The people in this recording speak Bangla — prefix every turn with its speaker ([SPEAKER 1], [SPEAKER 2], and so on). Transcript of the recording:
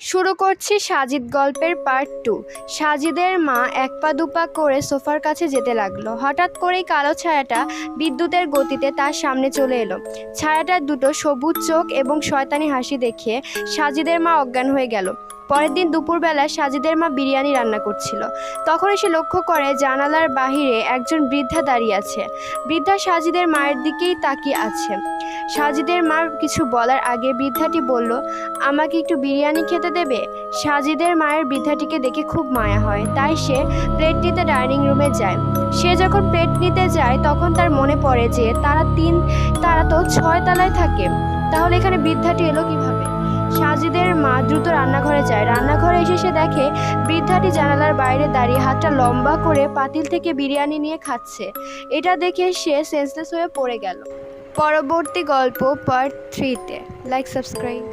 [SPEAKER 1] শুরু করছি সাজিদ গল্পের পার্ট 2। সাজিদের মা এক পা দুপা করে সোফার কাছে যেতে লাগলো। হঠাৎ করেই কালো ছায়াটা বিদ্যুতের গতিতে তার সামনে চলে এলো। ছায়াটার দুটো সবুজ চোখ এবং শয়তানি হাসি দেখে সাজিদের মা অজ্ঞান হয়ে গেল। পরের দিন দুপুরবেলা সাজিদের মা বিরিয়ানি রান্না করছিল। তখন সে লক্ষ্য করে জানালার বাহিরে একজন বৃদ্ধা দাঁড়িয়ে আছে। বৃদ্ধা সাজিদের মায়ের দিকেই তাকিয়ে আছে। সাজিদের মা কিছু বলার আগে বৃদ্ধাটি বলল, আমাকে একটু বিরিয়ানি খেতে দেবে? সাজিদের মায়ের বৃদ্ধাটিকে দেখে খুব মায়া হয়, তাই সে প্লেট নিতে ডাইনিং রুমে যায়। সে যখন প্লেট নিতে যায় তখন তার মনে পড়ে যে তারা তো 6 তলায় থাকে, তাহলে এখানে বৃদ্ধাটি এলো কিভাবে? সাজিদের মা দ্রুত রান্নাঘরে যায়। রান্নাঘরে এসে সে দেখে বৃদ্ধাটি জানালার বাইরে দাঁড়িয়ে হাতটা লম্বা করে পাতিল থেকে বিরিয়ানি নিয়ে খাচ্ছে। এটা দেখে সে সেন্সলেস হয়ে পড়ে গেল। পরবর্তী গল্প পার্ট 3-তে। Like, subscribe.